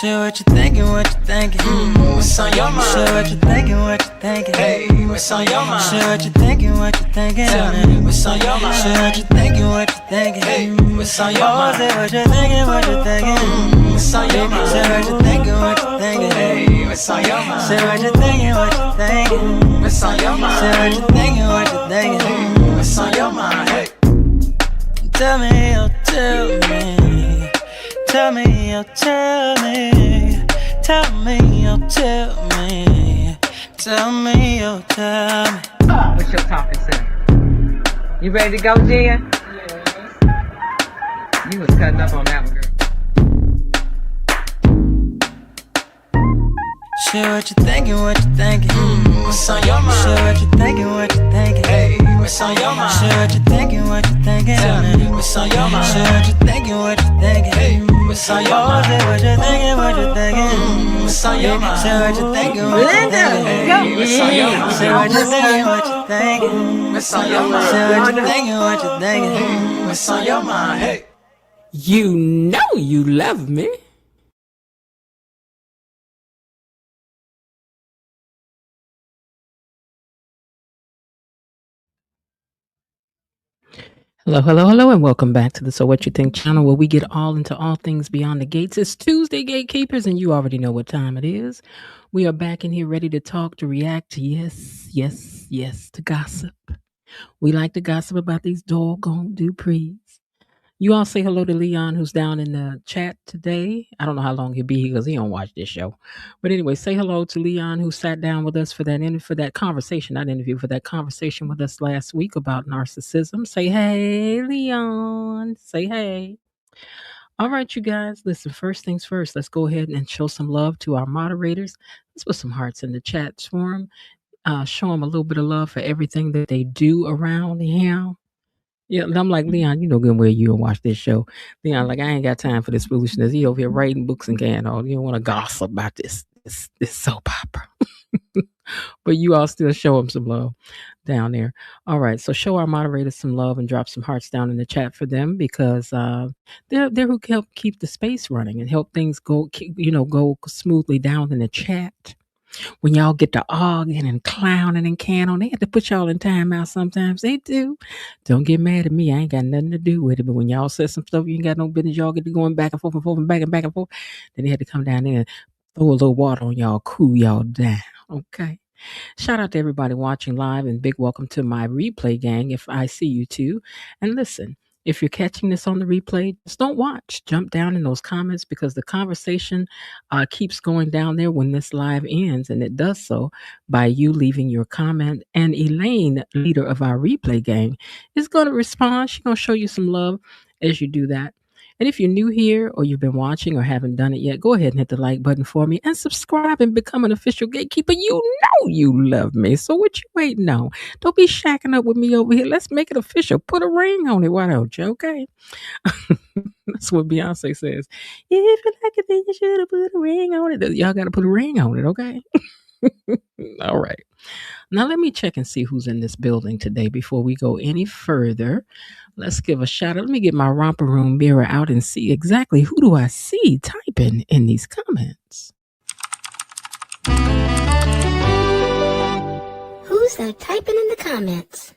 Share what you thinking, what you thinking. What's on your mind? Share what you thinking, what you thinking. Hey, what's on your mind? Share what you thinking, what you thinking. Tell me, what's on your mind? Share what you thinking, what you thinking. Hey, what's on your mind? Say what you thinking, what you thinking. What's on your mind? Say what you thinking, what you thinking. Hey, what's on your mind? Say what you thinking, what you thinking. What's on your mind? Say what you thinking, what you thinking. What's on your mind? Hey, Tell me, oh tell me. Tell me, oh tell me. Tell me, oh tell me. Tell me, oh tell me. What's your talking to? You ready to go, Jen? Yes. You was cutting up on that one, girl. Share what you thinking, what you thinking. what's on your mind? Share what you thinking, what you thinking. Hey, what's on your mind? Share what you thinking, what you thinking. Tell me, what's on your mind? Share what you thinking, what you thinking. Hey, what's on your mind? Say what you thinking, what you thinking. What's on your mind? Say what you thinking, what you thinking. Hey, what's on your mind? Say what you thinking, what you thinking. What's on your mind? Say what you thinking, what you thinking. What's on your mind? Hey, You know you love me. Hello, and welcome back to the So What You Think channel, where we get all into all things beyond the gates. It's Tuesday, Gatekeepers, and you already know what time it is. We are back in here ready to talk, to react, to yes, to gossip. We like to gossip about these doggone Duprees. You all say hello to Leon, who's down in the chat today. I don't know how long he'll be here because he don't watch this show. But anyway, say hello to Leon, who sat down with us for that conversation, not interview, for that conversation with us last week about narcissism. Say hey, Leon. Say hey. All right, you guys. Listen, first things first, let's go ahead and show some love to our moderators. Let's put some hearts in the chat for them. Show them a little bit of love for everything that they do around here. Yeah, and I'm like, Leon, you know good well you don't watch this show. Leon, like, I ain't got time for this foolishness. He over here writing books and can all. You don't want to gossip about this soap opera. But you all still show him some love down there. All right, so show our moderators some love and drop some hearts down in the chat for them, because they're who help keep the space running and help things go smoothly down in the chat. When y'all get to arguing and clowning and can on, they have to put y'all in timeout sometimes. They do. Don't get mad at me. I ain't got nothing to do with it. But when y'all say some stuff you ain't got no business, y'all get to going back and forth and forth and back and forth. Then they had to come down there and throw a little water on y'all, cool y'all down. Okay. Shout out to everybody watching live, and big welcome to my replay gang if I see you too. And listen, if you're catching this on the replay, just don't watch. Jump down in those comments, because the conversation keeps going down there when this live ends, and it does so by you leaving your comment. And Elaine, leader of our replay gang, is going to respond. She's going to show you some love as you do that. And if you're new here, or you've been watching or haven't done it yet, go ahead and hit the like button for me and subscribe and become an official gatekeeper. You know you love me. So what you waiting on? Don't be shacking up with me over here. Let's make it official. Put a ring on it. Why don't you? Okay. That's what Beyonce says. If you like it, then you should have put a ring on it. Y'all got to put a ring on it. Okay. All right. Now let me check and see who's in this building today before we go any further. Let's give a shout out. Let me get my romper room mirror out and see exactly who do I see typing in these comments. Who's that typing in the comments?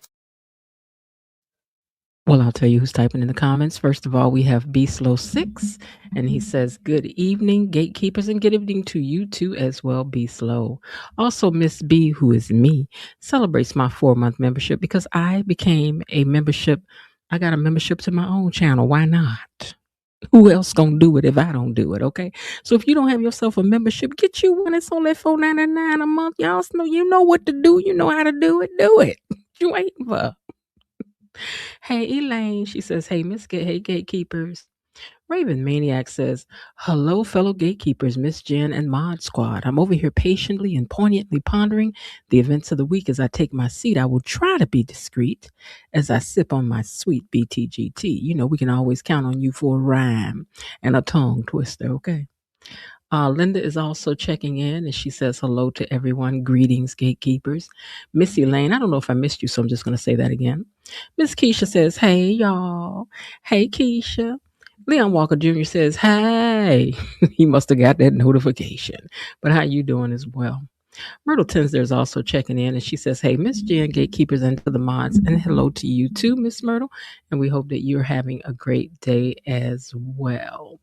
Well, I'll tell you who's typing in the comments. First of all, we have BSlow6, and he says, good evening, gatekeepers, and good evening to you too as well, BSlow. Also, Miss B, who is me, celebrates my 4-month membership because I became a membership. I got a membership to my own channel. Why not? Who else gonna do it if I don't do it? Okay. So if you don't have yourself a membership, get you one. It's only $4.99 a month. Y'all know, you know what to do. You know how to do it. Do it. What you waiting for? Hey, Elaine, she says, hey, hey, gatekeepers. Raven Maniac says, hello, fellow gatekeepers, Miss Jen and Mod Squad. I'm over here patiently and poignantly pondering the events of the week as I take my seat. I will try to be discreet as I sip on my sweet BTGT. You know, we can always count on you for a rhyme and a tongue twister, okay? Linda is also checking in, and she says hello to everyone. Greetings, gatekeepers. Missy Lane, I don't know if I missed you, so I'm just going to say that again. Miss Keisha says, hey, y'all. Hey, Keisha. Leon Walker Jr. says, hey, he must have got that notification. But how you doing as well? Myrtle Tinsler is also checking in, and she says, hey, Miss Jen, gatekeepers, and to the mods, and hello to you too, Miss Myrtle. And we hope that you're having a great day as well.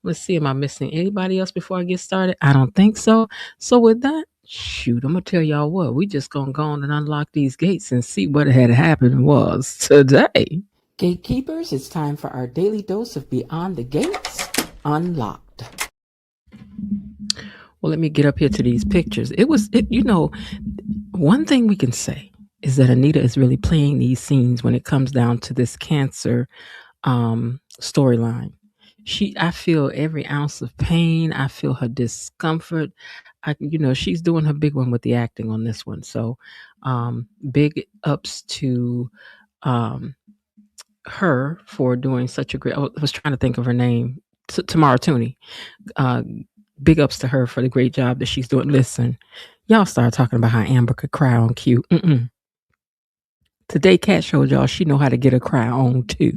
Let's see, am I missing anybody else before I get started? I don't think so. So with that, shoot, I'm going to tell y'all what, we just going to go on and unlock these gates and see what had happened was today. Gatekeepers, it's time for our daily dose of Beyond the Gates Unlocked. Well, let me get up here to these pictures. One thing we can say is that Anita is really playing these scenes when it comes down to this cancer storyline. I feel every ounce of pain. I feel her discomfort. She's doing her big one with the acting on this one. So, big ups to her for doing such a great. I was trying to think of her name, Tamara Tooney. Big ups to her for the great job that she's doing. Listen, y'all start talking about how Amber could cry on cue. Today, Kat showed y'all she know how to get a cry on too.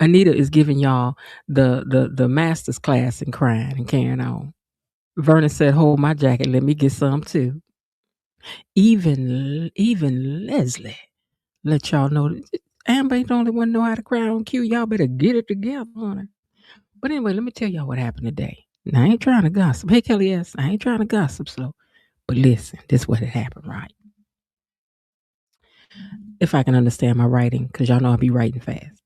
Anita is giving y'all the master's class in crying and carrying on. Vernon said, hold my jacket, let me get some too. Even Leslie let y'all know Amber ain't the only one know how to cry on cue. Y'all better get it together, honey. But anyway, let me tell y'all what happened today. Now, I ain't trying to gossip. Hey, Kelly, yes, I ain't trying to gossip slow. But listen, this is what had happened, right? If I can understand my writing, because y'all know I be writing fast.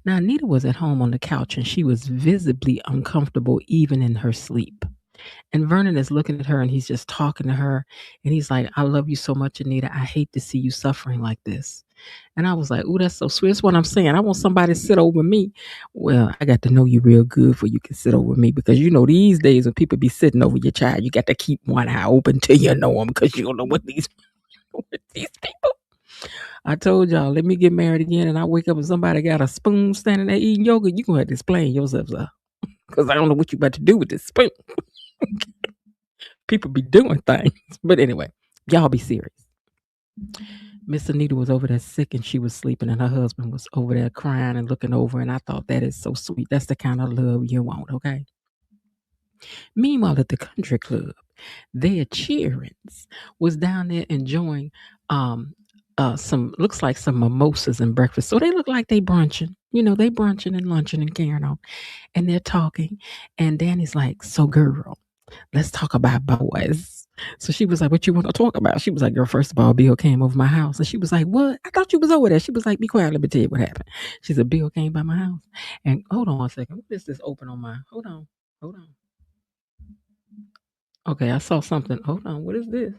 Now, Anita was at home on the couch, and she was visibly uncomfortable even in her sleep. And Vernon is looking at her, and he's just talking to her. And he's like, I love you so much, Anita. I hate to see you suffering like this. And I was like, ooh, that's so sweet. That's what I'm saying. I want somebody to sit over me. Well, I got to know you real good for you can sit over me, because these days when people be sitting over your child, you got to keep one eye open till you know them, because you don't know what these people. I told y'all, let me get married again, and I wake up and somebody got a spoon standing there eating yogurt. You gonna have to explain yourself, sir, because I don't know what you about to do with this spoon. People be doing things. But anyway, y'all be serious. Miss Anita was over there sick, and she was sleeping, and her husband was over there crying and looking over, and I thought that is so sweet. That's the kind of love you want, okay? Meanwhile, at the country club, their cheerings was down there enjoying looks like some mimosas and breakfast. So they look like they brunching. They brunching and lunching and carrying on. And they're talking. And Danny's like, so girl, let's talk about boys. So she was like, what you want to talk about? She was like, girl, first of all, Bill came over my house. And she was like, what? I thought you was over there. She was like, be quiet. Let me tell you what happened. She said, Bill came by my house. And hold on a second. What is this open on my? Hold on. Okay, I saw something. Hold on. What is this?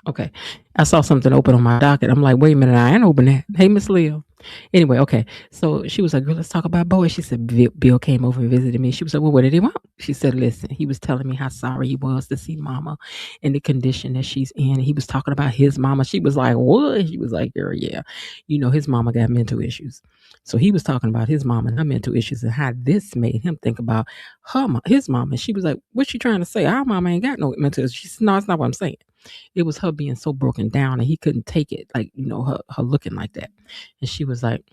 Okay. I saw something open on my docket. I'm like, wait a minute, I ain't open that. Hey, Miss Leo. Anyway, okay. So she was like, girl, let's talk about boys. She said, Bill came over and visited me. She was like, well, what did he want? She said, listen, he was telling me how sorry he was to see mama in the condition that she's in. He was talking about his mama. She was like, what? He was like, girl, yeah. His mama got mental issues. So he was talking about his mama and her mental issues and how this made him think about his mama. And she was like, what's she trying to say? Our mama ain't got no mental issues. She said, no, it's not what I'm saying. It was her being so broken down and he couldn't take it, like, her looking like that. And she was like,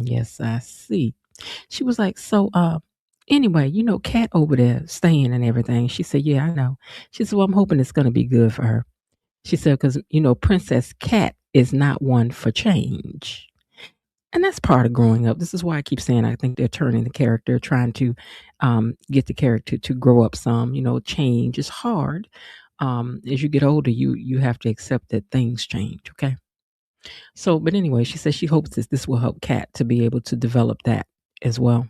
yes, I see. She was like, so, anyway, Kat over there staying and everything. She said, yeah, I know. She said, well, I'm hoping it's going to be good for her. She said, because, Princess Kat is not one for change. And that's part of growing up. This is why I keep saying I think they're turning the character, trying to get the character to grow up some. Change is hard. As you get older, you have to accept that things change, okay? So, but anyway, she says she hopes this will help Kat to be able to develop that as well.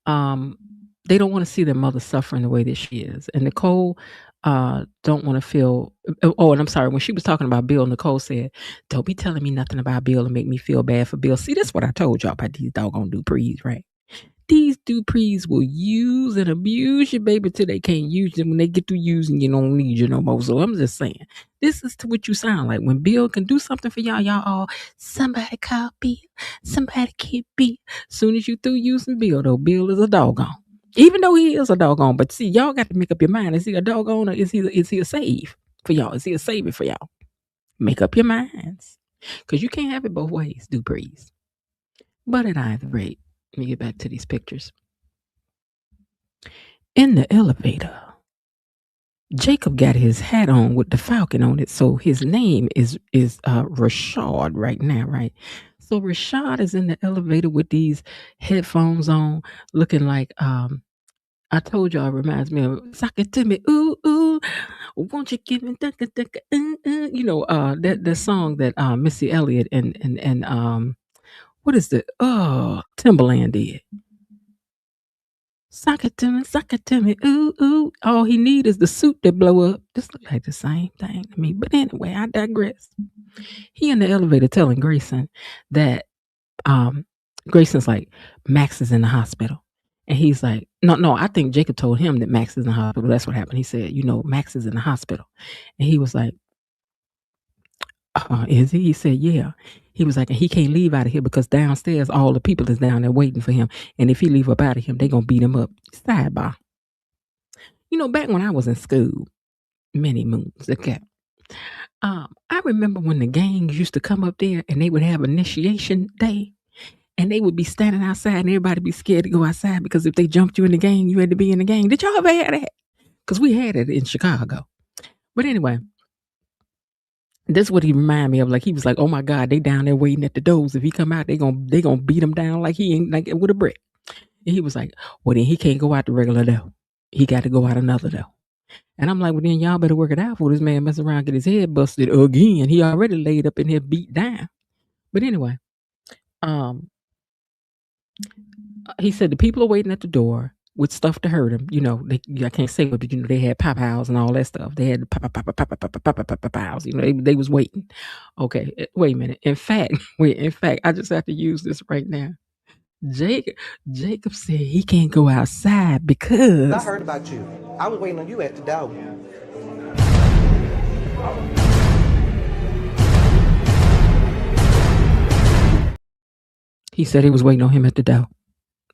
They don't want to see their mother suffering the way that she is. And Nicole don't want to feel, oh, and I'm sorry, when she was talking about Bill, Nicole said, don't be telling me nothing about Bill and make me feel bad for Bill. See, that's what I told y'all about these doggone Duprees, right? These Duprees will use and abuse you, baby, till they can't use you. When they get to using you, don't need you no more. So I'm just saying, this is to what you sound like. When Bill can do something for y'all all, somebody call Bill, somebody keep Bill. Soon as you through using Bill, though, Bill is a doggone. Even though he is a doggone, but see, y'all got to make up your mind. Is he a doggone or is he a save for y'all? Is he a savior for y'all? Make up your minds. Because you can't have it both ways, Duprees. But at either rate, let me get back to these pictures. In the elevator, Jacob got his hat on with the falcon on it, so his name is Rashad right now, right? So Rashad is in the elevator with these headphones on, looking like I told y'all, it reminds me of "Sock It To Me, Ooh Ooh, Won't You Give Me Ducka Ducka," you know, that song that Missy Elliott and what is it? Oh, Timberland did. Sock it to me, ooh, ooh. All he need is the suit that blow up. This look like the same thing to me. But anyway, I digress. He in the elevator telling Grayson that Grayson's like, Max is in the hospital. And he's like, no, I think Jacob told him that Max is in the hospital. That's what happened. He said, Max is in the hospital. And he was like, is he? He said, yeah. He was like, and he can't leave out of here because downstairs all the people is down there waiting for him. And if he leave up out of him, they gonna beat him up. Sidebar. Back when I was in school, many moons ago, I remember when the gangs used to come up there and they would have initiation day. And they would be standing outside and everybody be scared to go outside because if they jumped you in the gang, you had to be in the gang. Did y'all ever have that? Because we had it in Chicago. But anyway, that's what he reminded me of. Like, he was like, oh my God, they down there waiting at the doors. If he come out, they gonna beat him down like he ain't, like with a brick. And he was like, well, then he can't go out the regular door. He got to go out another door. And I'm like, well, then y'all better work it out for this man mess around, get his head busted again. He already laid up in here beat down. But anyway, he said the people are waiting at the door with stuff to hurt him. I can't say what, but they had pop-hows and all that stuff. They had pop-hows. They was waiting. Okay, wait a minute. In fact, I just have to use this right now. Jacob said he can't go outside because I heard about you. I was waiting on you at the door. He said he was waiting on him at the door.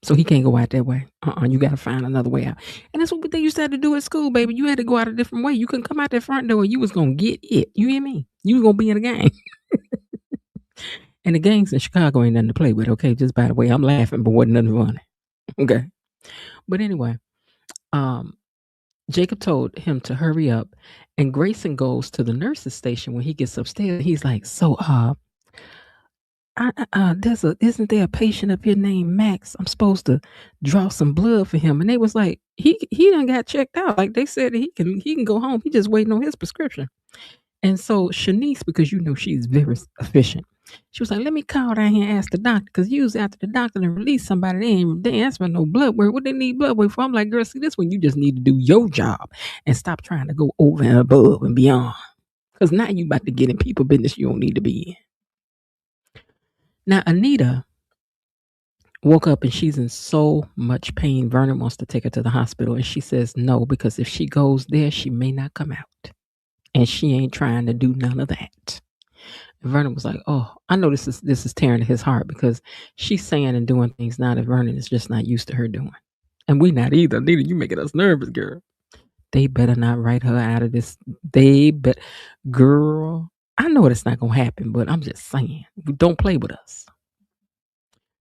So he can't go out that way. You got to find another way out. And that's what they used to have to do at school, baby. You had to go out a different way. You couldn't come out that front door. You was going to get it. You hear me? You was going to be in a gang. And the gangs in Chicago ain't nothing to play with, okay? Just by the way, I'm laughing, but wasn't nothing funny. Okay? But anyway, Jacob told him to hurry up. And Grayson goes to the nurse's station when he gets upstairs. He's like, so, isn't there a patient up here named Max? I'm supposed to draw some blood for him. And they was like, he done got checked out. Like they said he can go home. He just waiting on his prescription. And so Shanice, because she's very efficient, she was like, let me call down here and ask the doctor, because usually after the doctor and release somebody, they ain't ask for no blood work. What they need blood work for? I'm like, girl, see, this one you just need to do your job and stop trying to go over and above and beyond. Because now you about to get in people business you don't need to be in. Now, Anita woke up and she's in so much pain. Vernon wants to take her to the hospital. And she says no, because if she goes there, she may not come out. And she ain't trying to do none of that. And Vernon was like, oh, I know this is tearing his heart, because she's saying and doing things now that Vernon is just not used to her doing. And we not either. Anita, you making us nervous, girl. They better not write her out of this. Girl, I know it's not going to happen, but I'm just saying, don't play with us.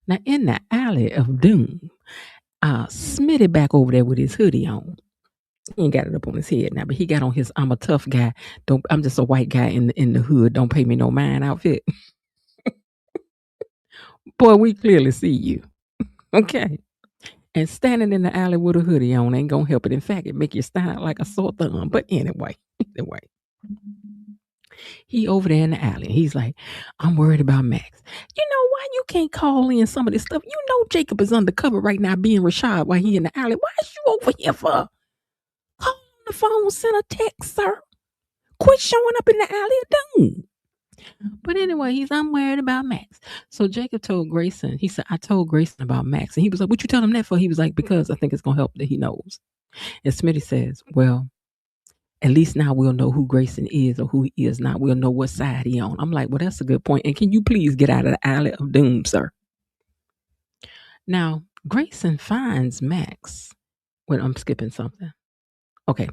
Now, in the alley of doom, Smitty back over there with his hoodie on. He ain't got it up on his head now, but he got on his I'm a tough guy. I'm just a white guy in the hood. Don't pay me no mind outfit. Boy, we clearly see you. Okay. And standing in the alley with a hoodie on ain't going to help it. In fact, it make you stand out like a sore thumb. But anyway. He over there in the alley. He's like, I'm worried about Max. Why you can't call in some of this stuff? Jacob is undercover right now being Rashad while he in the alley. Why is you over here for? Call on the phone, send a text, sir. Quit showing up in the alley of doom. But anyway, I'm worried about Max. So Jacob told Grayson, he said, I told Grayson about Max. And he was like, what you tell him that for? He was like, because I think it's going to help that he knows. And Smitty says, well, at least now we'll know who Grayson is or who he is not. We'll know what side he on. I'm like, well, that's a good point. And can you please get out of the alley of doom, sir? Now, Grayson finds Max. Wait, I'm skipping something. Okay,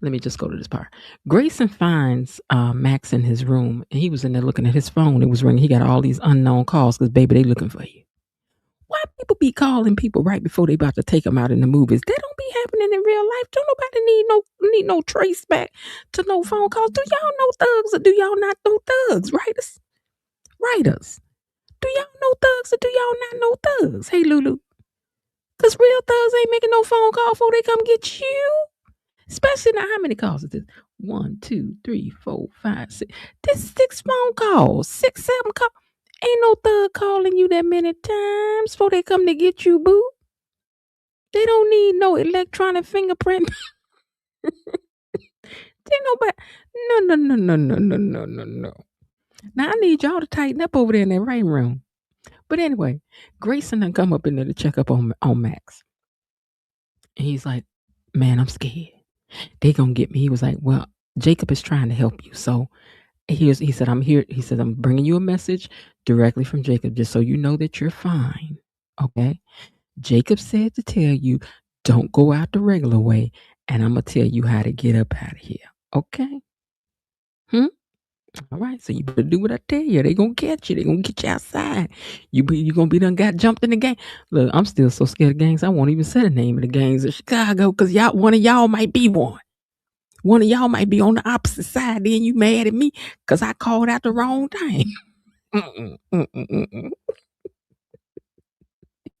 let me just go to this part. Grayson finds Max in his room, and he was in there looking at his phone. It was ringing. He got all these unknown calls because, baby, they looking for you. Why people be calling people right before they about to take them out in the movies? That don't be happening in real life. Don't nobody need no trace back to no phone calls. Do y'all know thugs or do y'all not know thugs? Writers. Do y'all know thugs or do y'all not know thugs? Hey, Lulu. Because real thugs ain't making no phone call before they come get you. Especially now, how many calls is this? 1, 2, 3, 4, 5, 6. This 6 phone calls. 6, 7 calls. Ain't no thug calling you that many times before they come to get you, boo. They don't need no electronic fingerprint. Ain't nobody. No. Now I need y'all to tighten up over there in that rain room. But anyway, Grayson done come up in there to check up on Max. And he's like, man, I'm scared. They gonna get me. He was like, well, Jacob is trying to help you. So he said, I'm here. He said, I'm bringing you a message directly from Jacob, just so you know that you're fine. Okay. Jacob said to tell you, don't go out the regular way. And I'm going to tell you how to get up out of here. Okay. All right. So you better do what I tell you. They going to catch you. They going to get you outside. You going to be done got jumped in the gang. Look, I'm still so scared of gangs. I won't even say the name of the gangs in Chicago because one of y'all might be one. One of y'all might be on the opposite side. Then you mad at me because I called out the wrong time.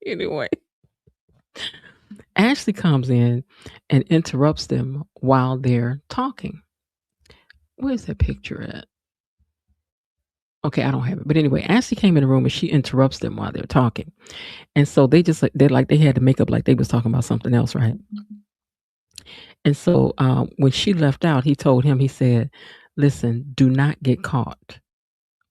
Anyway, Ashley comes in and interrupts them while they're talking. Where's that picture at? Okay, I don't have it. But anyway, Ashley came in the room and she interrupts them while they're talking. And so they just they had to make up like they was talking about something else, right? And so when she left out, he told him, he said, listen, do not get caught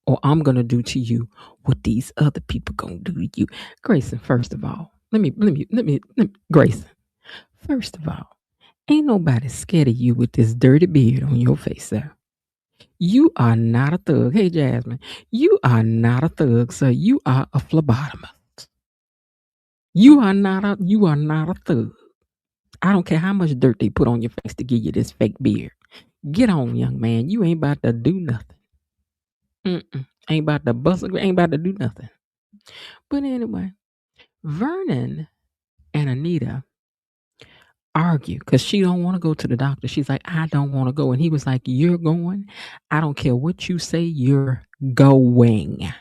or I'm going to do to you what these other people going to do to you. Grayson, first of all, let me, Grayson, first of all, ain't nobody scared of you with this dirty beard on your face, sir. You are not a thug. Hey, Jasmine, you are not a thug, sir. You are a phlebotomist. You are not a thug. I don't care how much dirt they put on your face to give you this fake beard. Get on, young man. You ain't about to do nothing. Ain't about to bust. Ain't about to do nothing. But anyway, Vernon and Anita argue because she don't want to go to the doctor. She's like, I don't want to go. And he was like, you're going. I don't care what you say. You're going.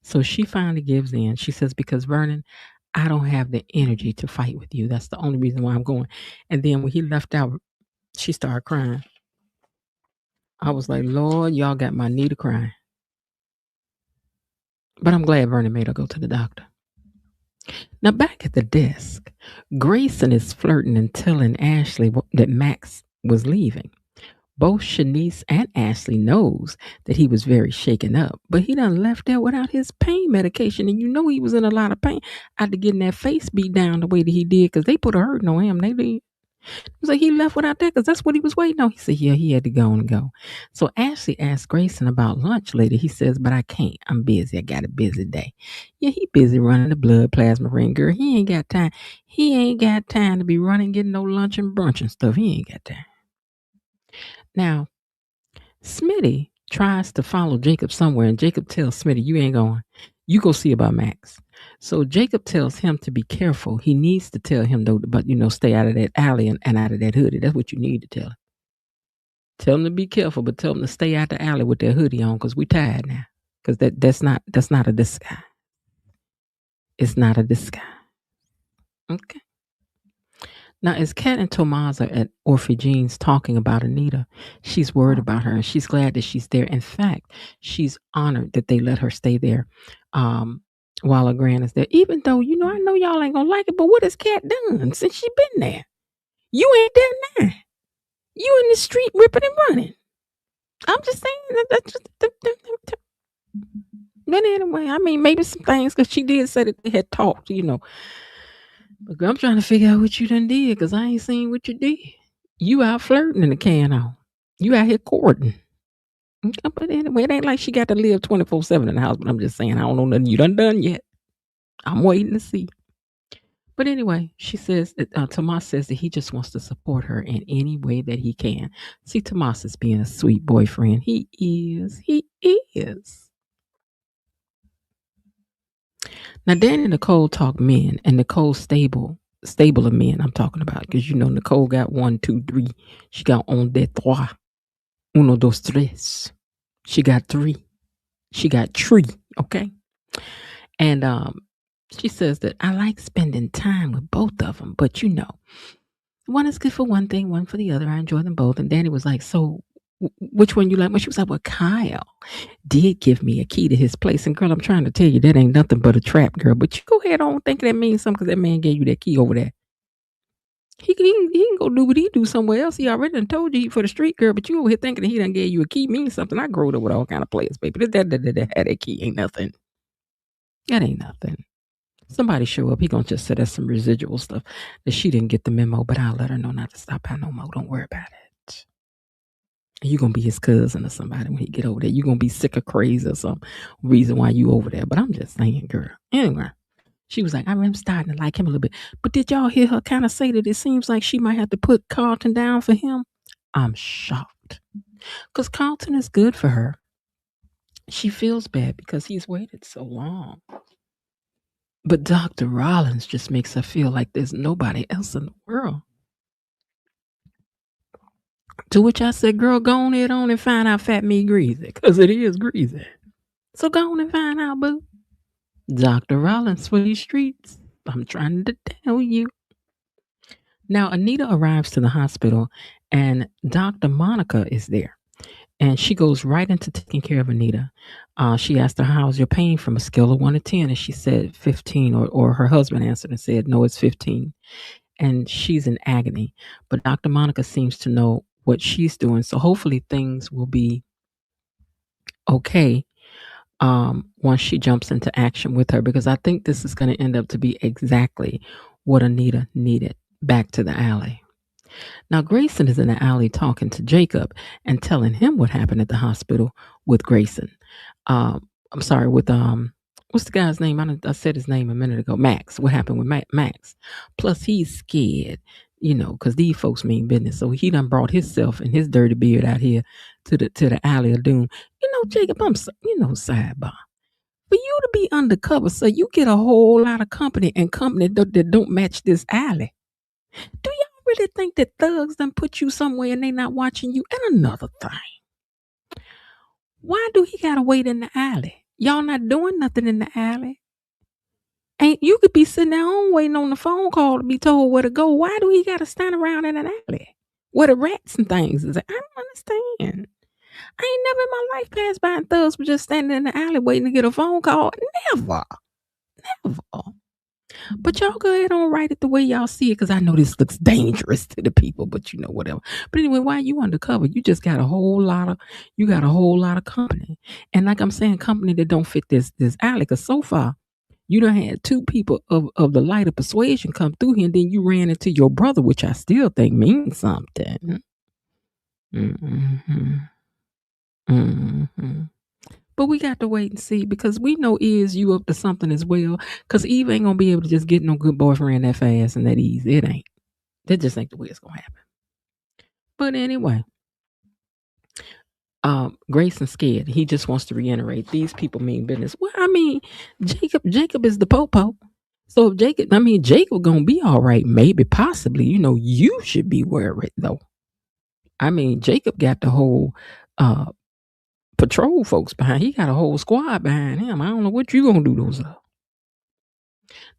So she finally gives in. She says, because Vernon, I don't have the energy to fight with you. That's the only reason why I'm going. And then when he left out, she started crying. I was like, Lord, y'all got my Anita crying. But I'm glad Vernon made her go to the doctor. Now back at the desk, Grayson is flirting and telling Ashley that Max was leaving. Both Shanice and Ashley knows that he was very shaken up, but he done left there without his pain medication, and you know he was in a lot of pain after getting that face beat down the way that he did because they put a hurting on him. It was like he left without that because that's what he was waiting on. He said, yeah, he had to go and go. So Ashley asked Grayson about lunch later. He says, but I can't. I'm busy. I got a busy day. Yeah, he busy running the blood plasma ring, girl. He ain't got time. He ain't got time to be running, getting no lunch and brunch and stuff. He ain't got time. Now, Smitty tries to follow Jacob somewhere, and Jacob tells Smitty, you ain't going. You go see about Max. So Jacob tells him to be careful. He needs to tell him, though, but, stay out of that alley and out of that hoodie. That's what you need to tell him. Tell him to be careful, but tell him to stay out the alley with that hoodie on because we tired now. Because that's not a disguise. It's not a disguise. Okay. Now, as Kat and Tomas are at Orphe Jean's talking about Anita, she's worried about her and she's glad that she's there. In fact, she's honored that they let her stay there while her grand is there. Even though, I know y'all ain't gonna like it, but what has Kat done since she been there? You ain't there now. You in the street ripping and running. I'm just saying that. But anyway, I mean, maybe some things because she did say that they had talked, But I'm trying to figure out what you done did because I ain't seen what you did. You out flirting in the can on. You out here courting. Okay, but anyway, it ain't like she got to live 24/7 in the house. But I'm just saying, I don't know nothing you done yet. I'm waiting to see. But anyway, she says that Tomas says that he just wants to support her in any way that he can. See, Tomas is being a sweet boyfriend. He is. Now, Danny and Nicole talk men, and Nicole stable of men I'm talking about, because you know Nicole got 1, 2, 3. She got on de trois, uno, dos, tres. She got 3. She got tree, okay? And she says that I like spending time with both of them, but you know, one is good for one thing, one for the other. I enjoy them both. And Danny was like, so which one you like? Well, she was like, well, Kyle did give me a key to his place. And girl, I'm trying to tell you, that ain't nothing but a trap, girl. But you go ahead on thinking that means something, because that man gave you that key over there. He can go do what he do somewhere else. He already done told you he for the street, girl. But you over here thinking that he done gave you a key means something. I grew up with all kind of players, baby. That had that key ain't nothing. That ain't nothing. Somebody show up, he gonna just say that's some residual stuff that she didn't get the memo, but I'll let her know not to stop by no more. Don't worry about it. You gonna be his cousin or somebody when he get over there. You gonna be sick or crazy or some reason why you over there. But I'm just saying, girl. Anyway, she was like, I'm starting to like him a little bit. But did y'all hear her kind of say that it seems like she might have to put Carlton down for him? I'm shocked. Because Carlton is good for her. She feels bad because he's waited so long. But Dr. Rollins just makes her feel like there's nobody else in the world. To which I said, girl, go on it on and find out fat me greasy, because it is greasy. So go on and find out, boo. Dr. Rollins for these streets. I'm trying to tell you. Now, Anita arrives to the hospital, and Dr. Monica is there. And she goes right into taking care of Anita. She asked her, how's your pain, from a scale of 1 to 10? And she said 15, or her husband answered and said, no, it's 15. And she's in agony. But Dr. Monica seems to know what she's doing. So hopefully things will be okay once she jumps into action with her, because I think this is going to end up to be exactly what Anita needed. Back to the alley. Now, Grayson is in the alley talking to Jacob and telling him what happened at the hospital with Grayson. I'm sorry, with what's the guy's name? I said his name a minute ago. Max. What happened with Max? Plus, he's scared, you know, because these folks mean business. So he done brought himself and his dirty beard out here to the alley of doom. You know, Jacob, sidebar. For you to be undercover, so you get a whole lot of company that don't match this alley. Do y'all really think that thugs done put you somewhere and they not watching you? And another thing, why do he gotta wait in the alley? Y'all not doing nothing in the alley. Ain't you could be sitting there home waiting on the phone call to be told where to go. Why do he gotta stand around in an alley where the rats and things is? I don't understand. I ain't never in my life passed by and thugs were just standing in the alley waiting to get a phone call. Never. But y'all go ahead and write it the way y'all see it, because I know this looks dangerous to the people, but you know, whatever. But anyway, why you undercover? You just got a whole lot of company. And like I'm saying, company that don't fit this alley, because so far you done had 2 people of the light of persuasion come through here, and then you ran into your brother, which I still think means something. Mm-hmm. Mm-hmm. But we got to wait and see, because we know you up to something as well. Because Eve ain't gonna be able to just get no good boyfriend that fast and that easy. It ain't. That just ain't the way it's gonna happen. But anyway, Grayson's scared. He just wants to reiterate, these people mean business. Well, I mean, Jacob is the popo. So if Jacob gonna be all right, maybe, possibly. You know, you should be worried though. I mean, Jacob got the whole patrol folks behind. He got a whole squad behind him. I don't know what you gonna do those.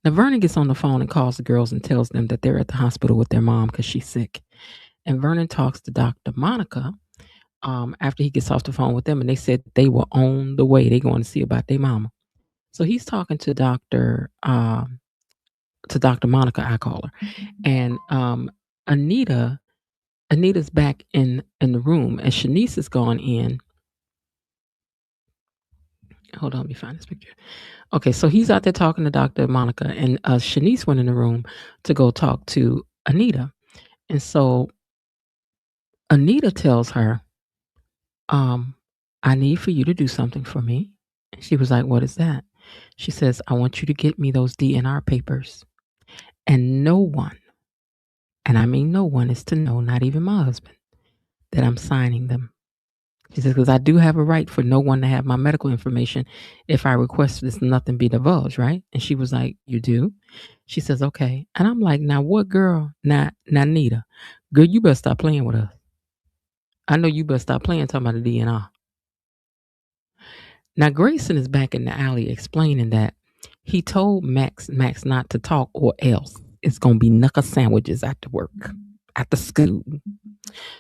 Now Vernon gets on the phone and calls the girls and tells them that they're at the hospital with their mom because she's sick. And Vernon talks to Dr. Monica after he gets off the phone with them, and they said they were on the way. They're going to see about their mama. So he's talking to Dr. Monica, I call her, and Anita's back in the room, and Shanice has gone in. Hold on, let me find this picture. Okay, so he's out there talking to Dr. Monica, and Shanice went in the room to go talk to Anita. And so Anita tells her, I need for you to do something for me. And she was like, what is that? She says, I want you to get me those DNR papers. And no one, and I mean no one, is to know, not even my husband, that I'm signing them. She says, because I do have a right for no one to have my medical information if I request this nothing be divulged, right? And she was like, you do? She says, okay. And I'm like, now what, girl? Now, Anita, girl, you better stop playing with us. I know you better stop playing talking about the DNR. Now, Grayson is back in the alley explaining that he told Max not to talk or else it's going to be knuckle sandwiches after work, after school.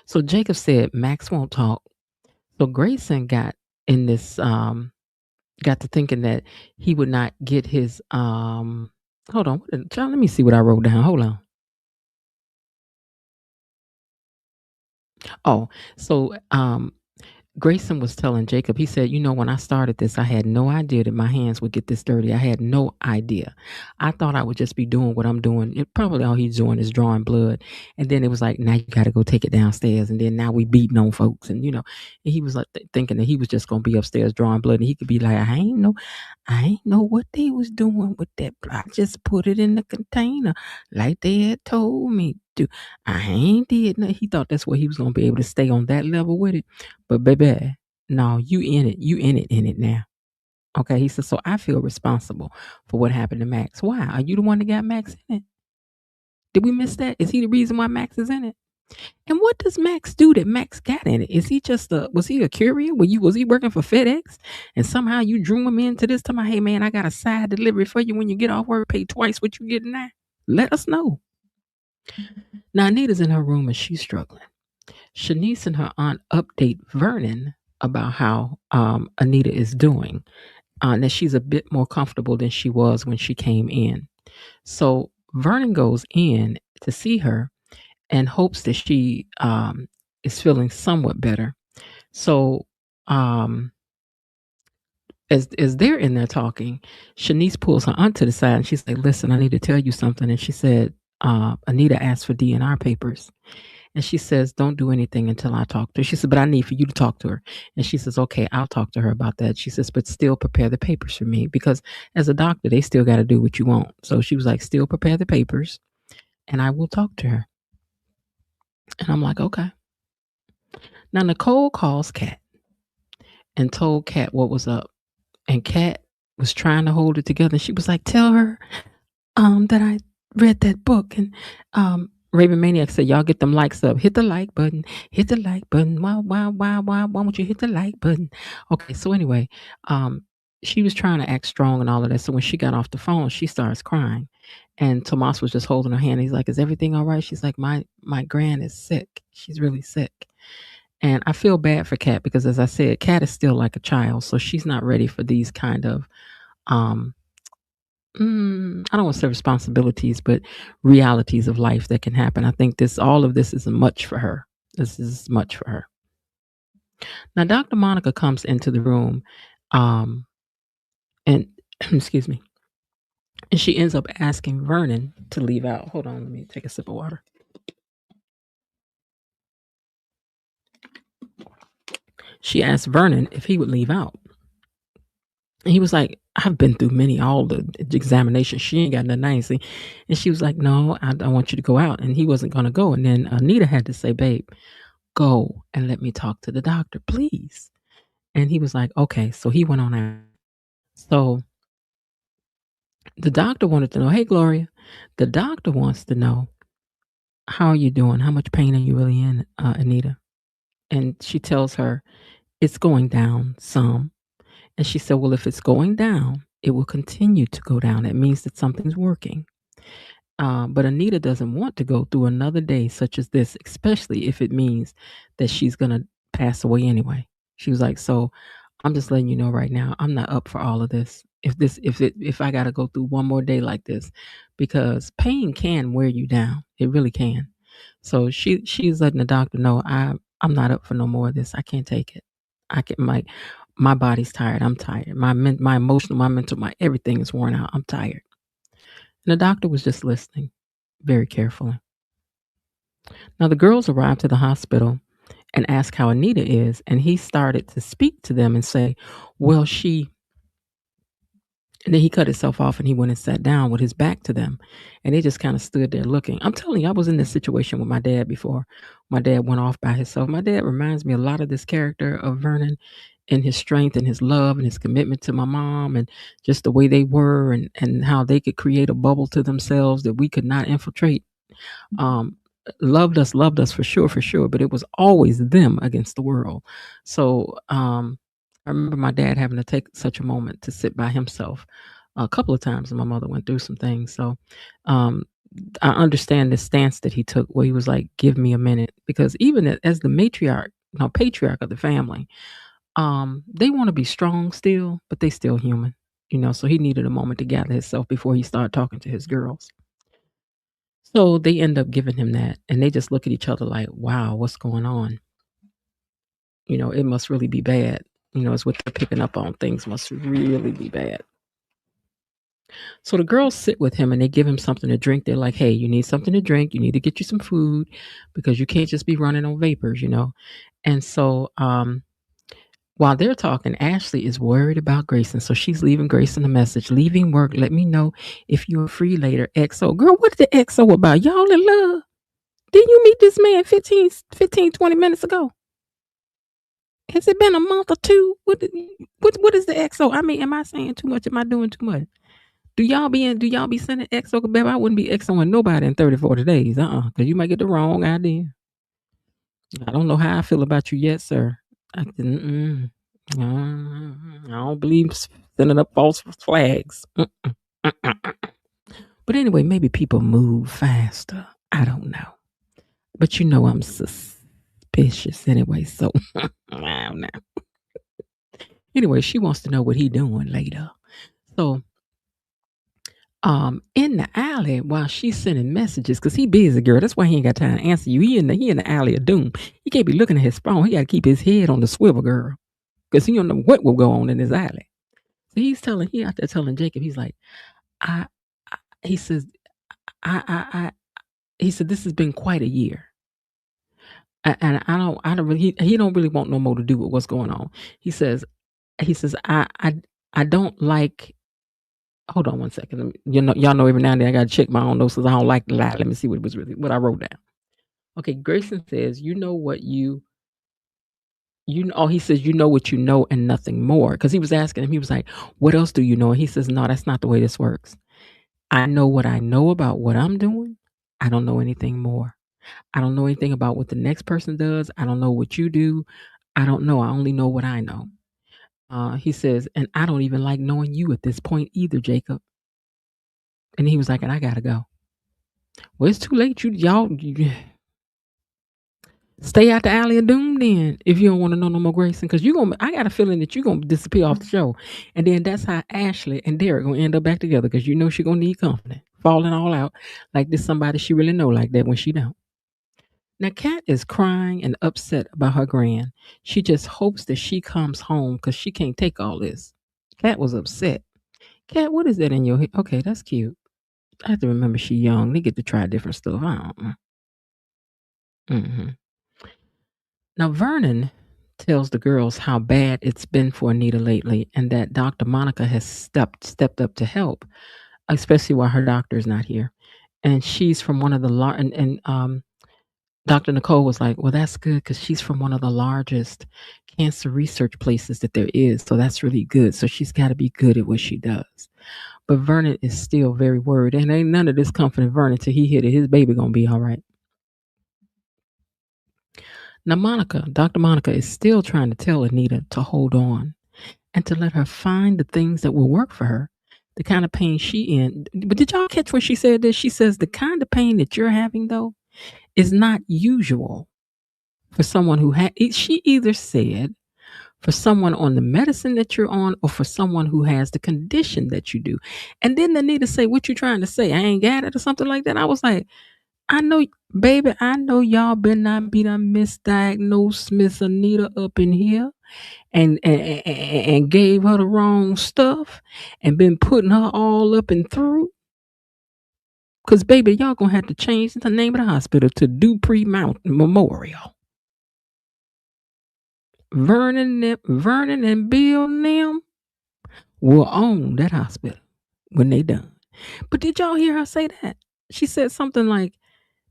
So Jacob said Max won't talk. So Grayson got in this, got to thinking that he would not get his, hold on, child, let me see what I wrote down. Hold on. Oh, so Grayson was telling Jacob, he said, you know, when I started this, I had no idea that my hands would get this dirty. I had no idea. I thought I would just be doing what I'm doing. Probably all he's doing is drawing blood. And then it was like, now you got to go take it downstairs. And then now we beating on folks. And, you know, and he was like thinking that he was just going to be upstairs drawing blood. And he could be like, I ain't know what they was doing with that blood. I just put it in the container like they had told me to. I ain't did nothing. He thought that's what he was going to be able to stay on that level with it. But baby, no, you in it now. Okay. He said, so I feel responsible for what happened to Max. Why? Are you the one that got Max in it? Did we miss that? Is he the reason why Max is in it? And what does Max do that Max got in it? Is he just was he a courier? Was he working for FedEx? And somehow you drew him into this time, hey man, I got a side delivery for you when you get off work, pay twice what you getting now. Let us know. Now Anita's in her room and she's struggling. Shanice and her aunt update Vernon about how Anita is doing, that she's a bit more comfortable than she was when she came in. So Vernon goes in to see her and hopes that she is feeling somewhat better. So as they're in there talking, Shanice pulls her aunt to the side and she's like, listen, I need to tell you something. And she said, Anita asked for DNR papers. And she says, don't do anything until I talk to her. She said, but I need for you to talk to her. And she says, okay, I'll talk to her about that. She says, but still prepare the papers for me because as a doctor, they still got to do what you want. So she was like, still prepare the papers and I will talk to her. And I'm like, okay. Now, Nicole calls Kat and told Kat what was up. And Kat was trying to hold it together. She was like, tell her that I read that book. And Raven Maniac said, y'all get them likes up. Hit the like button. Hit the like button. Why won't you hit the like button? Okay, so anyway, she was trying to act strong and all of that. So when she got off the phone, she starts crying. And Tomas was just holding her hand. He's like, is everything all right? She's like, my gran is sick. She's really sick. And I feel bad for Kat because, as I said, Kat is still like a child. So she's not ready for these kind of I don't want to say responsibilities, but realities of life that can happen. I think all of this is much for her. This is much for her. Now, Dr. Monica comes into the room, and excuse me, and she ends up asking Vernon to leave out. Hold on, let me take a sip of water. She asked Vernon if he would leave out. And he was like, I've been through all the examinations. She ain't got nothing nice. And she was like, no, I want you to go out. And he wasn't going to go. And then Anita had to say, babe, go and let me talk to the doctor, please. And he was like, okay. So he went on out. So the doctor wanted to know, hey, Gloria, the doctor wants to know, how are you doing? How much pain are you really in, Anita? And she tells her, it's going down some. And she said, well, if it's going down, it will continue to go down. That means that something's working. But Anita doesn't want to go through another day such as this, especially if it means that she's going to pass away anyway. She was like, so I'm just letting you know right now, I'm not up for all of this. If I got to go through one more day like this, because pain can wear you down. It really can. So she's letting the doctor know, I'm not up for no more of this. I can't take it. My body's tired. I'm tired. My emotional, my mental, my everything is worn out. I'm tired. And the doctor was just listening very carefully. Now the girls arrived to the hospital and asked how Anita is, and he started to speak to them and say, well, she And then he cut himself off and he went and sat down with his back to them. And they just kind of stood there looking. I'm telling you, I was in this situation with my dad before. My dad went off by himself. My dad reminds me a lot of this character of Vernon and his strength and his love and his commitment to my mom and just the way they were and how they could create a bubble to themselves that we could not infiltrate. Um, loved us for sure, but it was always them against the world. So I remember my dad having to take such a moment to sit by himself a couple of times, and my mother went through some things. So um, I understand the stance that he took, where he was like, "Give me a minute," because even as the matriarch, patriarch of the family, they want to be strong still, but they still human, So he needed a moment to gather himself before he started talking to his girls. So they end up giving him that, and they just look at each other like, "Wow, what's going on?" It must really be bad. It's what they're picking up on. Things must really be bad. So the girls sit with him and they give him something to drink. They're like, "Hey, you need something to drink. You need to get you some food because you can't just be running on vapors." And so while they're talking, Ashley is worried about Grayson. So she's leaving Grayson a message. "Leaving work. Let me know if you're free later. XO." Girl, what's the XO about? Y'all in love? Didn't you meet this man 20 minutes ago? Has it been a month or two? What is the XO? I mean, am I saying too much? Am I doing too much? Do y'all be sending XO? Baby, I wouldn't be XOing nobody in 30, 40 days. Because you might get the wrong idea. I don't know how I feel about you yet, sir. I don't believe sending up false flags. But anyway, maybe people move faster. I don't know. But I'm suspicious anyway, so I don't know. Anyway, she wants to know what he doing later. So in the alley while she's sending messages, because he busy, girl. That's why he ain't got time to answer you. He in the alley of doom. He can't be looking at his phone. He got to keep his head on the swivel, girl, because he don't know what will go on in his alley. So he out there telling Jacob, he's like, I he says, he said, this has been quite a year. And I don't really, he don't really want no more to do with what's going on. He says, I don't like. Hold on one second. Y'all know every now and then I gotta check my own notes because I don't like to lie. Let me see what I wrote down. Okay, Grayson says, you know what you know. Oh, he says, you know what you know and nothing more. Because he was asking him, he was like, what else do you know? And he says, no, that's not the way this works. I know what I know about what I'm doing. I don't know anything more. I don't know anything about what the next person does. I don't know what you do. I don't know. I only know what I know. He says, and I don't even like knowing you at this point either, Jacob. And he was like, and I gotta go. Well, it's too late. Y'all stay out the alley of doom then if you don't want to know no more Grayson. Because I got a feeling that you're gonna disappear off the show. And then that's how Ashley and Derek gonna end up back together because she's gonna need company. Falling all out like this somebody she really know like that when she don't. Now, Kat is crying and upset about her grand. She just hopes that she comes home because she can't take all this. Kat was upset. Kat, what is that in your head? Okay, that's cute. I have to remember she young. They get to try different stuff. I don't know. Mm-hmm. Now, Vernon tells the girls how bad it's been for Anita lately and that Dr. Monica has stepped up to help, especially while her doctor is not here. And she's from one of the Dr. Nicole was like, well, that's good because she's from one of the largest cancer research places that there is. So that's really good. So she's got to be good at what she does. But Vernon is still very worried. And ain't none of this comforting Vernon till he hit it. His baby going to be all right. Now, Dr. Monica is still trying to tell Anita to hold on and to let her find the things that will work for her, the kind of pain she in. But did y'all catch when she said this? She says the kind of pain that you're having, though, is not usual for someone who she either said for someone on the medicine that you're on or for someone who has the condition that you do. And then Anita say, what you trying to say? I ain't got it or something like that. I was like, I know, baby, I know y'all been not be done misdiagnosed Miss Anita up in here and gave her the wrong stuff and been putting her all up and through. Because, baby, y'all going to have to change the name of the hospital to Duprees Mountain Memorial. Vernon and Bill and them will own that hospital when they done. But did y'all hear her say that? She said something like,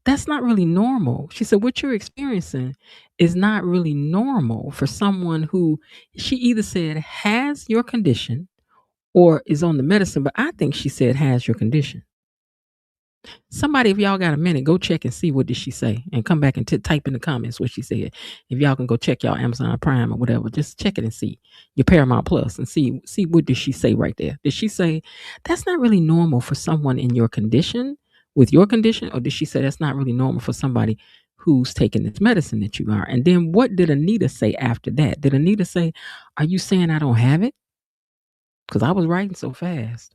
that's not really normal. She said, what you're experiencing is not really normal for someone who, she either said has your condition or is on the medicine, but I think she said has your condition. Somebody, if y'all got a minute, go check and see what did she say, and come back and type in the comments what she said. If y'all can go check y'all Amazon Prime or whatever, just check it and see your Paramount Plus and see what did she say right there. Did she say that's not really normal for someone in your condition with your condition, or did she say that's not really normal for somebody who's taking this medicine that you are? And then what did Anita say after that? Did Anita say, "Are you saying I don't have it?" Because I was writing so fast.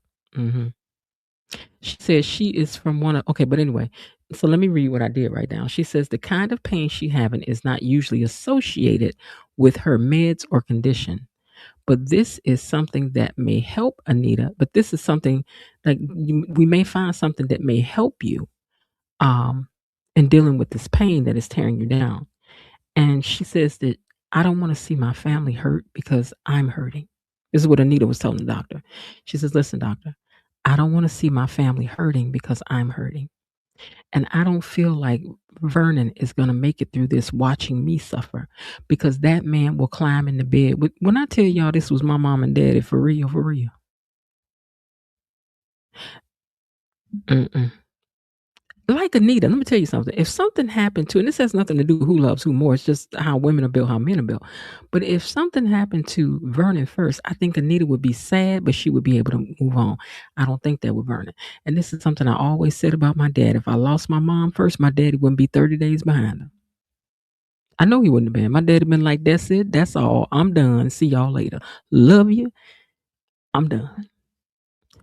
She says she is from one of, okay, but anyway, so let me read what I did write down. She says the kind of pain she having is not usually associated with her meds or condition, but this is something that may help Anita. But this is something like we may find something that may help you um, in dealing with this pain that is tearing you down. And she says that I don't want to see my family hurt because I'm hurting. This is what Anita was telling the doctor. She says, listen, doctor, I don't want to see my family hurting because I'm hurting. And I don't feel like Vernon is going to make it through this watching me suffer, because that man will climb in the bed. When I tell y'all this was my mom and daddy, for real, for real. Mm-mm. Like Anita, let me tell you something. If something happened to, and this has nothing to do with who loves who more, it's just how women are built, how men are built. But if something happened to Vernon first, I think Anita would be sad, but she would be able to move on. I don't think that with Vernon. And this is something I always said about my dad. If I lost my mom first, my daddy wouldn't be 30 days behind her. I know he wouldn't have been. My daddy been like, that's it, that's all. I'm done. See y'all later. Love you. I'm done.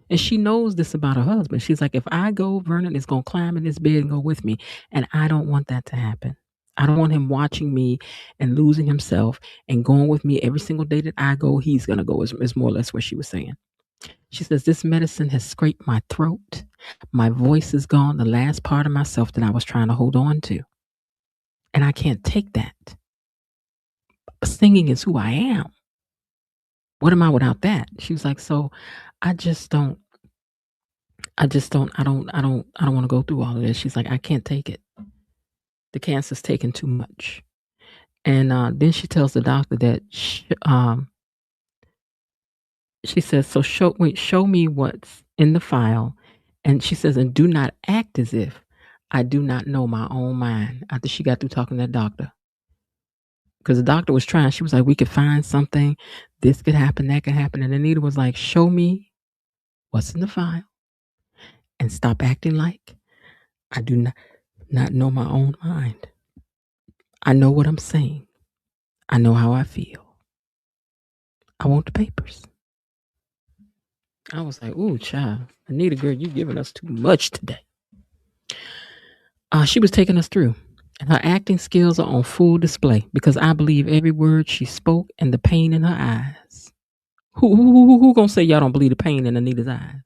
And she knows this about her husband. She's like, if I go, Vernon is going to climb in this bed and go with me. And I don't want that to happen. I don't want him watching me and losing himself and going with me every single day that I go. He's going to go, is more or less what she was saying. She says, this medicine has scraped my throat. My voice is gone, the last part of myself that I was trying to hold on to. And I can't take that. Singing is who I am. What am I without that? She was like, so I don't want to go through all of this. She's like, I can't take it. The cancer's taking too much. And then she tells the doctor that she says, so show me what's in the file. And she says, and do not act as if I do not know my own mind, after she got through talking to that doctor. Because the doctor was trying, she was like, we could find something, this could happen, that could happen. And Anita was like, show me what's in the file and stop acting like I do not know my own mind. I know what I'm saying. I know how I feel. I want the papers. I was like, ooh, child, Anita, girl, you're giving us too much today. She was taking us through, and her acting skills are on full display because I believe every word she spoke and the pain in her eyes. Who gonna say y'all don't believe the pain in Anita's eyes?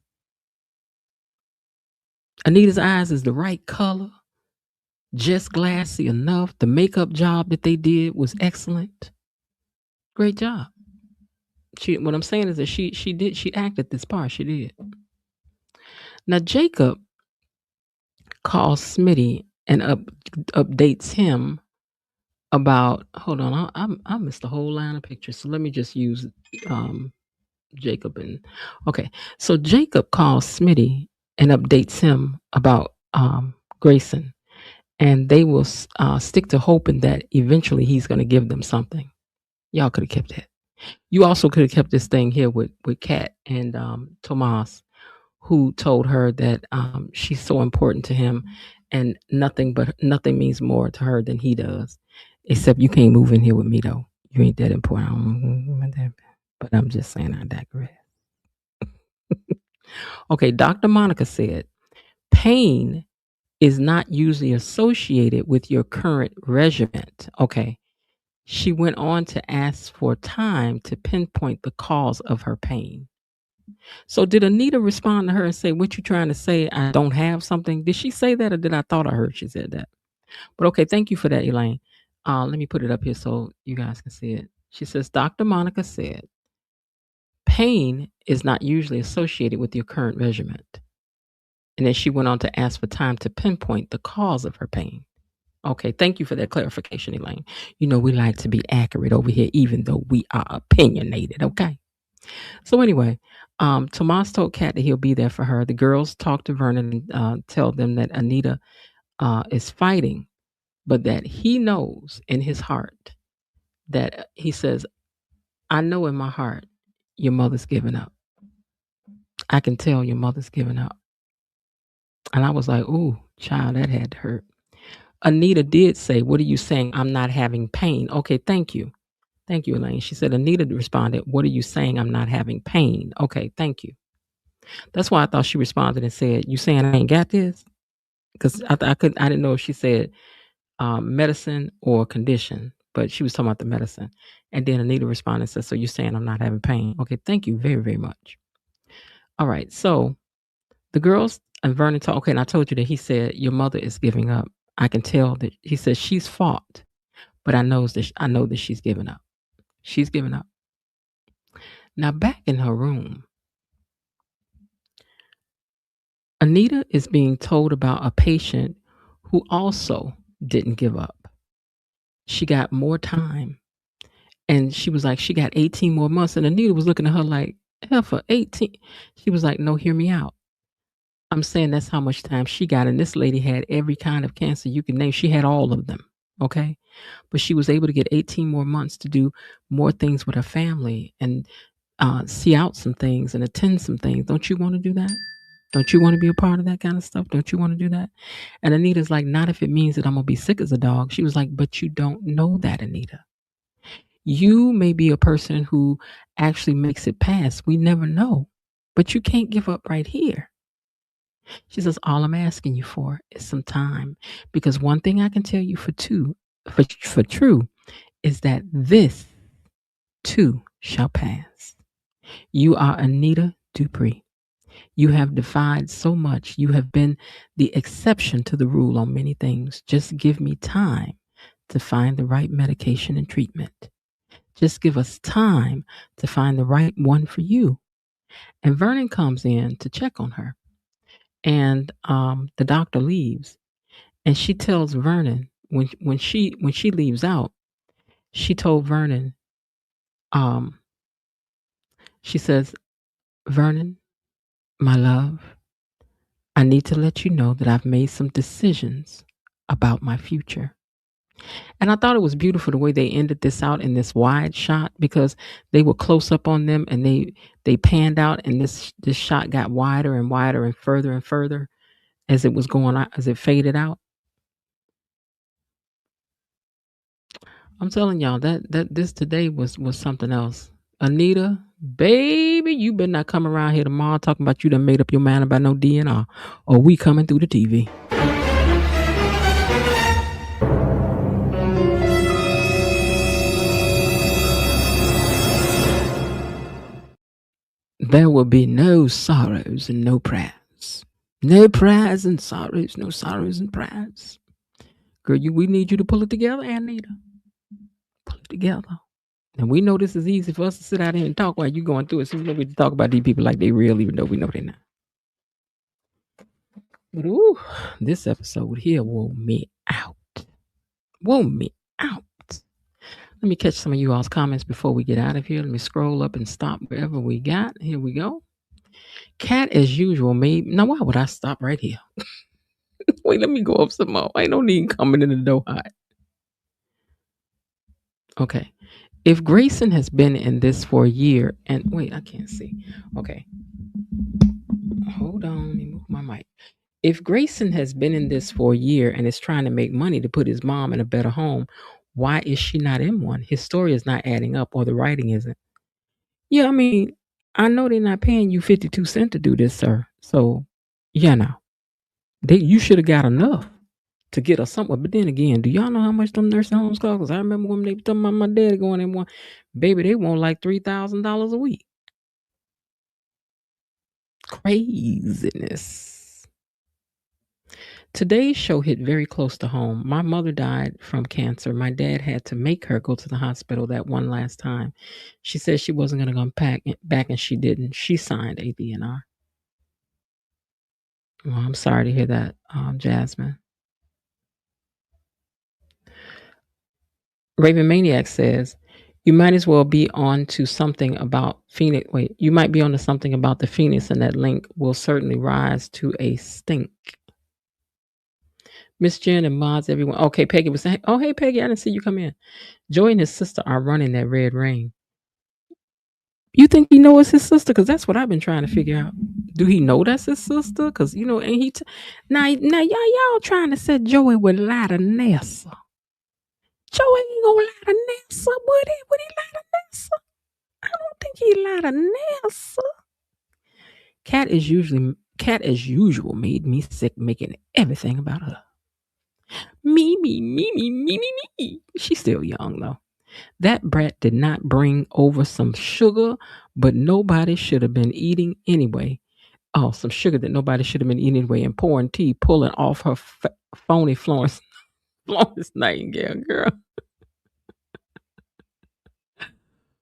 Anita's eyes is the right color, just glassy enough. The makeup job that they did was excellent. Great job. What I'm saying is that she acted this part. She did. Now Jacob calls Smitty and updates him about. Hold on, I missed a whole line of pictures. So let me just use Jacob and okay. So Jacob calls Smitty and updates him about Grayson, and they will stick to hoping that eventually he's going to give them something. Y'all could have kept that. You also could have kept this thing here with Kat and Tomas, who told her that she's so important to him, and nothing means more to her than he does. Except you can't move in here with me though. You ain't that important. But I'm just saying, I digress. Okay, Dr. Monica said, pain is not usually associated with your current regimen. Okay. She went on to ask for time to pinpoint the cause of her pain. So did Anita respond to her and say, what you trying to say? I don't have something. Did she say that, or did I thought I heard she said that? But okay, thank you for that, Elaine. Let me put it up here so you guys can see it. She says, Dr. Monica said, pain is not usually associated with your current measurement. And then she went on to ask for time to pinpoint the cause of her pain. Okay, thank you for that clarification, Elaine. You know, we like to be accurate over here, even though we are opinionated, okay? So anyway, Tomas told Kat that he'll be there for her. The girls talk to Vernon and tell them that Anita is fighting, but that he knows in his heart that he says, I know in my heart your mother's giving up. I can tell your mother's giving up. And I was like, ooh, child, that had to hurt. Anita did say, what are you saying? I'm not having pain. Okay, thank you. Thank you, Elaine. She said, Anita responded, what are you saying? I'm not having pain. Okay, thank you. That's why I thought she responded and said, you saying I ain't got this? Because I didn't know if she said medicine or condition, but she was talking about the medicine. And then Anita responded and said, so you're saying I'm not having pain. Okay, thank you very, very much. All right, so the girls and Vernon talk. Okay, and I told you that he said your mother is giving up. I can tell that he says she's fought, but I know that she's given up. She's given up. Now back in her room, Anita is being told about a patient who also didn't give up. She got more time, and she was like, she got 18 more months. And Anita was looking at her like, hell, for 18. She was like, no, hear me out. I'm saying that's how much time she got. And this lady had every kind of cancer you can name. She had all of them. Okay. But she was able to get 18 more months to do more things with her family and see out some things and attend some things. Don't you want to do that? Don't you want to be a part of that kind of stuff? Don't you want to do that? And Anita's like, not if it means that I'm going to be sick as a dog. She was like, but you don't know that, Anita. You may be a person who actually makes it past. We never know. But you can't give up right here. She says, all I'm asking you for is some time. Because one thing I can tell you for true is that this too shall pass. You are Anita Duprees. You have defied so much. You have been the exception to the rule on many things. Just give me time to find the right medication and treatment. Just give us time to find the right one for you. And Vernon comes in to check on her. And the doctor leaves. And she tells Vernon, when she leaves out, she told Vernon, she says, Vernon, my love, I need to let you know that I've made some decisions about my future. And I thought it was beautiful the way they ended this out in this wide shot, because they were close up on them and they panned out, and this shot got wider and wider and further as it was going on, as it faded out. I'm telling y'all that this today was something else. Anita, baby, you better not come around here tomorrow talking about you done made up your mind about no DNR, or we coming through the TV. There will be no sorrows and no prayers. No prayers and sorrows, no sorrows and prayers. Girl, we need you to pull it together, Anita. Pull it together. And we know this is easy for us to sit out here and talk while you're going through it. So we know we talk about these people like they real, even though we know they're not. But ooh, this episode here wore me out. Wore me out. Let me catch some of you all's comments before we get out of here. Let me scroll up and stop wherever we got. Here we go. Cat, as usual, made. Now, why would I stop right here? Wait, let me go up some more. Ain't no need coming in the door hot. Okay. If Grayson has been in this for a year, and wait, I can't see. Okay. Hold on. Let me move my mic. If Grayson has been in this for a year and is trying to make money to put his mom in a better home, why is she not in one? His story is not adding up, or the writing isn't. Yeah, I mean, I know they're not paying you 52 cents to do this, sir. So, yeah, no. You should have got enough to get us somewhere. But then again, do y'all know how much them nursing homes cost? Because I remember when they were talking about my daddy going in one, baby, they want like $3,000 a week. Craziness. Today's show hit very close to home. My mother died from cancer. My dad had to make her go to the hospital that one last time. She said she wasn't going to come back, and she didn't. She signed ABNR. Well, I'm sorry to hear that, Jasmine. Raven Maniac says, you might as well be on to something about Phoenix. Wait, you might be on to something about the Phoenix, and that link will certainly rise to a stink. Miss Jen and mods, everyone. Okay, Peggy was saying, oh, hey, Peggy, I didn't see you come in. Joey and his sister are running that red ring. You think he knows his sister? Because that's what I've been trying to figure out. Do he know that's his sister? Because, and he... now, y'all trying to set Joey with Lida Nessa. Joey ain't gonna lie to Nessa, would he? Would he lie to Nessa? I don't think he lied to Nessa. Cat as usual made me sick making everything about her. Me. She's still young though. That brat did not bring over some sugar, but nobody should have been eating anyway. Oh, some sugar that nobody should have been eating anyway, and pouring tea, pulling off her phony Florence Nightingale, girl.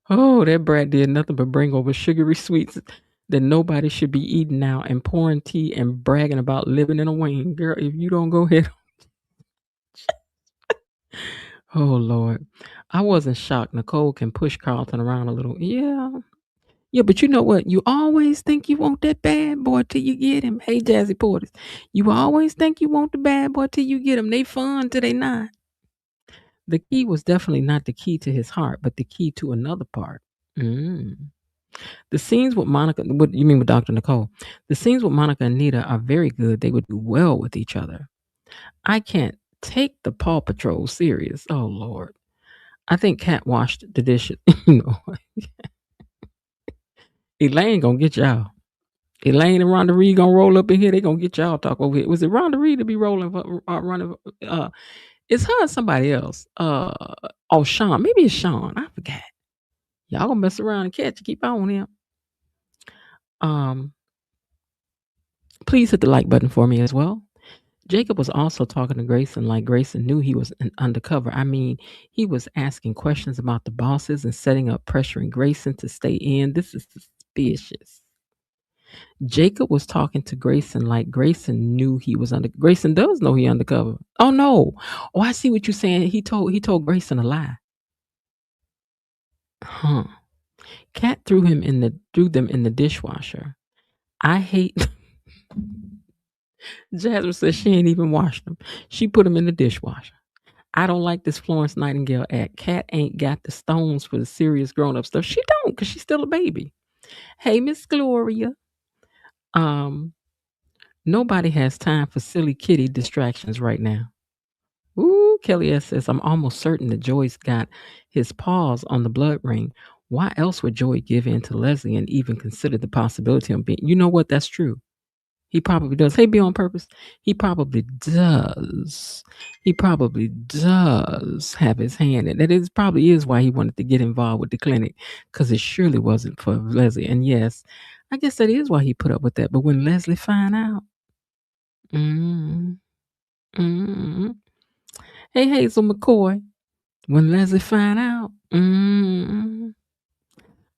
Oh, that brat did nothing but bring over sugary sweets that nobody should be eating now, and pouring tea and bragging about living in a wing. Girl, if you don't go ahead. Oh, Lord. I wasn't shocked. Nicole can push Carlton around a little. Yeah. Yeah, but you know what? You always think you want that bad boy till you get him. Hey, Jazzy Porters. You always think you want the bad boy till you get him. They fun till they not. The key was definitely not the key to his heart, but the key to another part. The scenes with Monica, what you mean with Dr. Nicole? The scenes with Monica and Anita are very good. They would do well with each other. I can't take the Paw Patrol serious. Oh, Lord. I think Cat washed the dishes. Elaine gonna get y'all. Elaine and Rhonda Reed gonna roll up in here. They gonna get y'all talk over here. Was it Rhonda Reed to be rolling? Running? It's her and somebody else. Sean. Maybe it's Sean. I forgot. Y'all gonna mess around and catch. Keep on him. Please hit the like button for me as well. Jacob was also talking to Grayson like Grayson knew he was an undercover. I mean, he was asking questions about the bosses and setting up pressuring Grayson to stay in. This is suspicious. Jacob was talking to Grayson like Grayson knew he was under. Grayson does know he undercover. Oh no! Oh, I see what you're saying. He told Grayson a lie. Huh? Cat threw them in the dishwasher. I hate. Jasmine says she ain't even washed them. She put them in the dishwasher. I don't like this Florence Nightingale act. Cat ain't got the stones for the serious grown-up stuff. She don't, because she's still a baby. Hey, Miss Gloria. Nobody has time for silly kitty distractions right now. Ooh, Kelly S. says, I'm almost certain that Joyce got his paws on the blood ring. Why else would Joy give in to Leslie and even consider the possibility of being... You know what? That's true. He probably does. Hey, be on purpose. He probably does. He probably does have his hand in it. It probably is why he wanted to get involved with the clinic, because it surely wasn't for Leslie. And yes, I guess that is why he put up with that. But when Leslie find out, Hey, Hazel McCoy, when Leslie find out,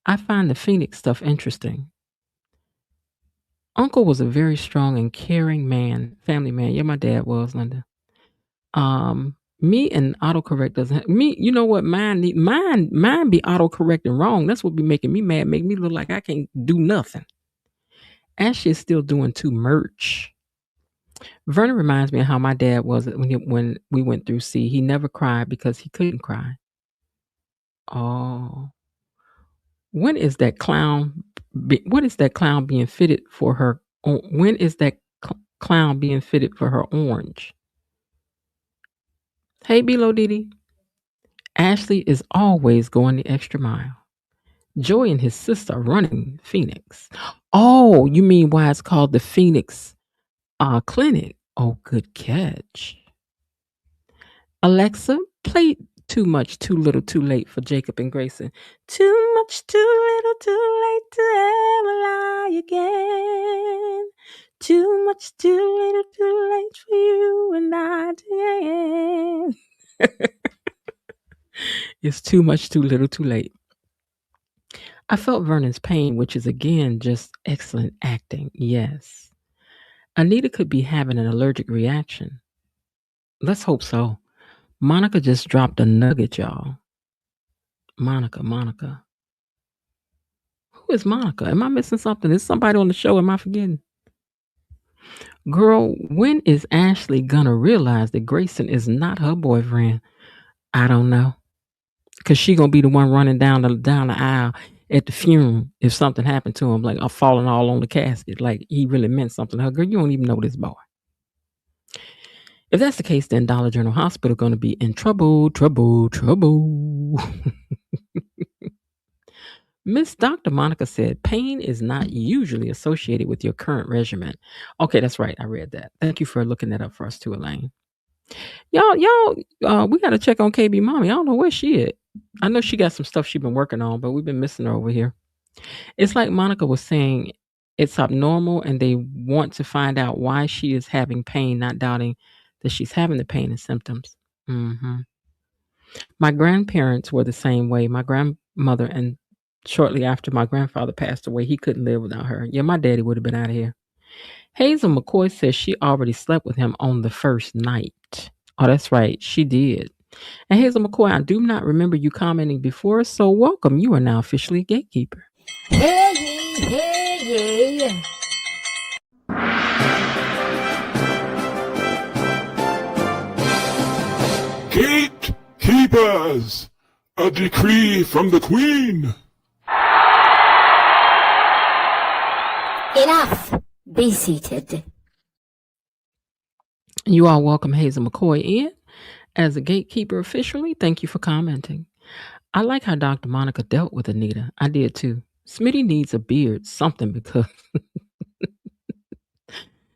I find the Phoenix stuff interesting. Uncle was a very strong and caring man, family man. Yeah, my dad was, Linda. Me and autocorrect doesn't me. You know what? Mine be autocorrecting wrong. That's what be making me mad. Make me look like I can't do nothing. Ashley is still doing too much. Vernon reminds me of how my dad was when we went through C. He never cried because he couldn't cry. Oh, when is that clown? What is that clown being fitted for her? When is that clown being fitted for her orange? Hey, Bilo Didi. Ashley is always going the extra mile. Joey and his sister are running Phoenix. Oh, you mean why it's called the Phoenix Clinic? Oh, good catch. Alexa, play Too Much, Too Little, Too Late for Jacob and Grayson. Too much, too little, too late to ever lie again. too much, too little, too late for you and I. It's too much, too little, too late. I felt Vernon's pain, which is again just excellent acting. Yes. Anita could be having an allergic reaction. Let's hope so. Monica just dropped a nugget, y'all. Monica. Who is Monica? Am I missing something? Is somebody on the show? Am I forgetting? Girl, when is Ashley gonna realize that Grayson is not her boyfriend? I don't know. Cause she gonna be the one running down the aisle at the funeral if something happened to him, like falling all on the casket, like he really meant something to her. Girl, you don't even know this boy. If that's the case, then Dollar General Hospital gonna be in trouble. Miss Dr. Monica said pain is not usually associated with your current regimen. Okay, that's right. I read that. Thank you for looking that up for us too, Elaine. Y'all, we gotta check on KB Mommy. I don't know where she is. I know she got some stuff she's been working on, but we've been missing her over here. It's like Monica was saying, it's abnormal and they want to find out why she is having pain, not doubting that she's having the pain and symptoms. Mm-hmm. My grandparents were the same way. My grandmother, and shortly after my grandfather passed away, he couldn't live without her. Yeah, my daddy would have been out of here. Hazel McCoy says she already slept with him on the first night. Oh, that's right. She did. And Hazel McCoy, I do not remember you commenting before, so welcome. You are now officially a gatekeeper. Hey. Gatekeepers! A decree from the Queen! Enough. Be seated. You are welcome, Hazel McCoy, in as a gatekeeper officially. Thank you for commenting. I like how Dr. Monica dealt with Anita. I did too. Smitty needs a beard, something, because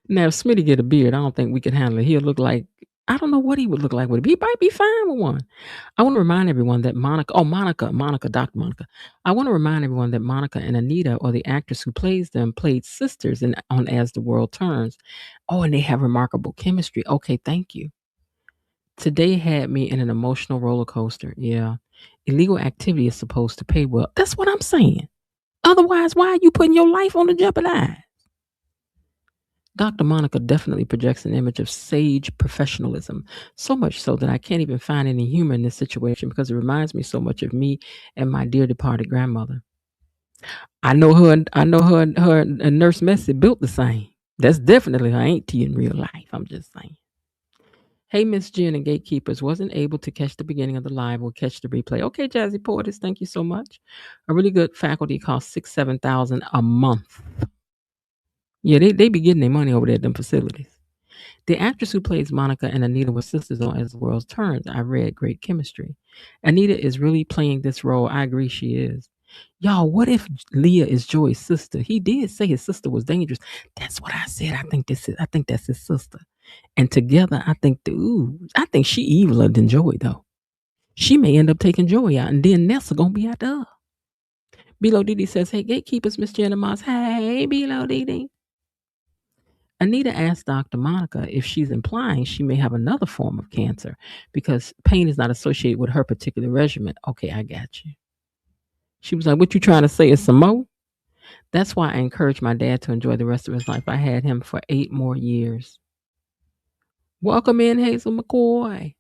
now if Smitty get a beard, I don't think we can handle it. He'll look like, I don't know what he would look like with it. He might be fine with one. I want to remind everyone that Dr. Monica. I want to remind everyone that Monica and Anita, or the actress who plays them, played sisters on As the World Turns. Oh, and they have remarkable chemistry. Okay, thank you. Today had me in an emotional roller coaster. Yeah. Illegal activity is supposed to pay well. That's what I'm saying. Otherwise, why are you putting your life on the jeopardy? Dr. Monica definitely projects an image of sage professionalism, so much so that I can't even find any humor in this situation because it reminds me so much of me and my dear departed grandmother. I know her and Nurse Messi built the same. That's definitely her auntie in real life. I'm just saying. Hey, Miss Jen and Gatekeepers, wasn't able to catch the beginning of the live. Will catch the replay. Okay, Jazzy Portis, thank you so much. A really good faculty costs $6,000-7,000 a month. Yeah, they be getting their money over there at them facilities. The actress who plays Monica and Anita were sisters on As the World Turns. I read great chemistry. Anita is really playing this role. I agree she is. Y'all, what if Leah is Joy's sister? He did say his sister was dangerous. That's what I said. I think that's his sister. And together, I think she eviler than Joy though. She may end up taking Joy out, and then Nessa gonna be out there. Bilo Didi says, "Hey, gatekeepers, Miss Jenna Moss. Hey, Bilo Didi." Anita asked Dr. Monica if she's implying she may have another form of cancer because pain is not associated with her particular regimen. Okay, I got you. She was like, "What you trying to say is some more?" That's why I encouraged my dad to enjoy the rest of his life. I had him for 8 more years. Welcome in, Hazel McCoy.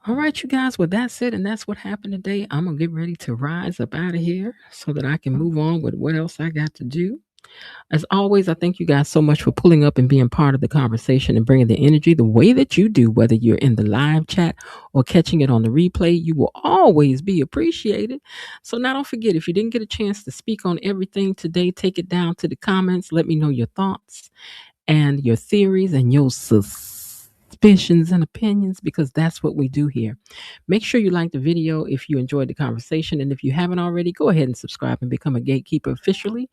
All right, you guys, well, that's it. And that's what happened today. I'm going to get ready to rise up out of here so that I can move on with what else I got to do. As always, I thank you guys so much for pulling up and being part of the conversation and bringing the energy the way that you do, whether you're in the live chat or catching it on the replay. You will always be appreciated. So now don't forget, if you didn't get a chance to speak on everything today, take it down to the comments. Let me know your thoughts and your theories and your suspicions and opinions, because that's what we do here. Make sure you like the video if you enjoyed the conversation. And if you haven't already, go ahead and subscribe and become a gatekeeper officially.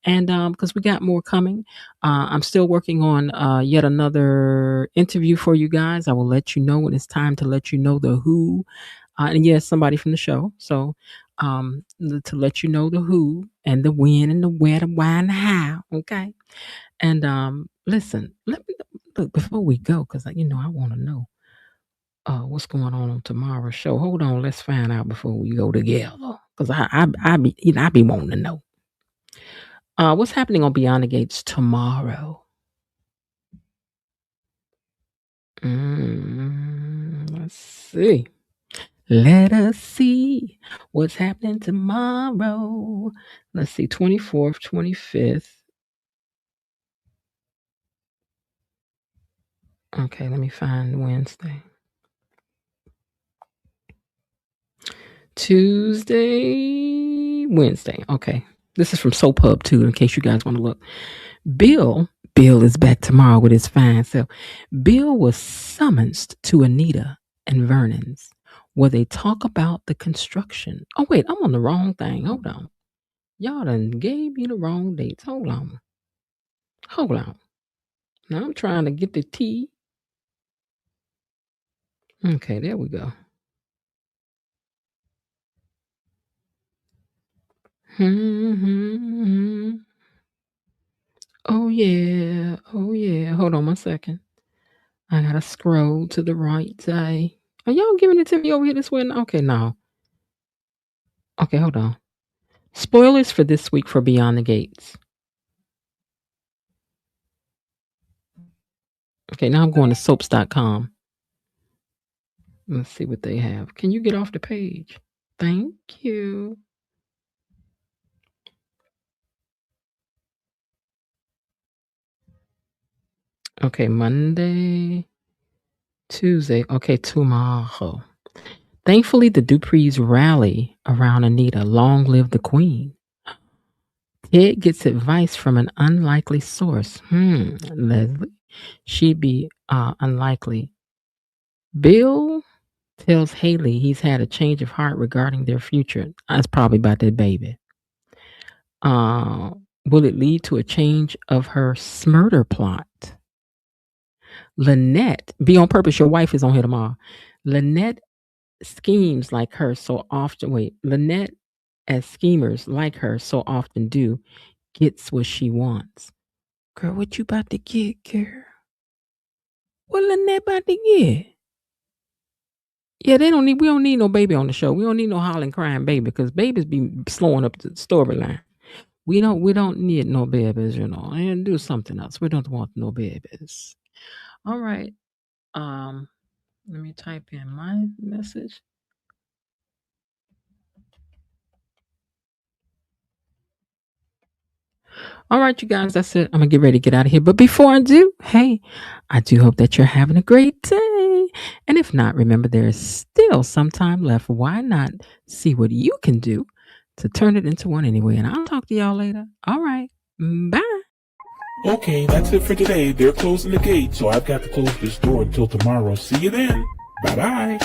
And because we got more coming. I'm still working on yet another interview for you guys. I will let you know when it's time to let you know the who And yes, somebody from the show. So to let you know the who and the when and the where, the why and the how. Okay. And listen, let me look before we go, because I want to know what's going on tomorrow's show. Hold on, let's find out before we go together, because I be wanting to know what's happening on Beyond the Gates tomorrow. Let's see. Let us see what's happening tomorrow. Let's see, 24th, 25th. Okay, let me find Wednesday. Tuesday, Wednesday. Okay. This is from Soap Hub too, in case you guys want to look. Bill is back tomorrow with his fine self. Bill was summoned to Anita and Vernon's, where they talk about the construction. Oh, wait, I'm on the wrong thing. Hold on. Y'all done gave me the wrong dates. Hold on. Now I'm trying to get the tea. Okay, there we go. Oh yeah. Hold on 1 second. I gotta scroll to the right side. Are y'all giving it to me over here this way? Okay, no. Okay, hold on. Spoilers for this week for Beyond the Gates. Okay, now I'm going to soaps.com. Let's see what they have. Can you get off the page? Thank you. Okay, Monday, Tuesday. Okay, tomorrow. Thankfully, the Duprees rally around Anita. Long live the Queen. Ted gets advice from an unlikely source. Leslie. She'd be unlikely. Bill tells Haley he's had a change of heart regarding their future. That's probably about that baby. Will it lead to a change of her murder plot? Lynette, be on purpose. Your wife is on here tomorrow. Lynette schemes like her so often. Wait, Lynette, as schemers like her so often do, gets what she wants. Girl, what you about to get, girl? What Lynette about to get? Yeah, we don't need no baby on the show. We don't need no hollering crying baby, because babies be slowing up the storyline. We don't need no babies, and do something else. We don't want no babies. All right. Let me type in my message. All right, you guys, that's it. I'm going to get ready to get out of here. But before I do, hey, I do hope that you're having a great day. And if not, remember, there is still some time left. Why not see what you can do to turn it into one anyway? And I'll talk to y'all later. All right. Bye. Okay, that's it for today. They're closing the gate, so I've got to close this door until tomorrow. See you then. Bye-bye.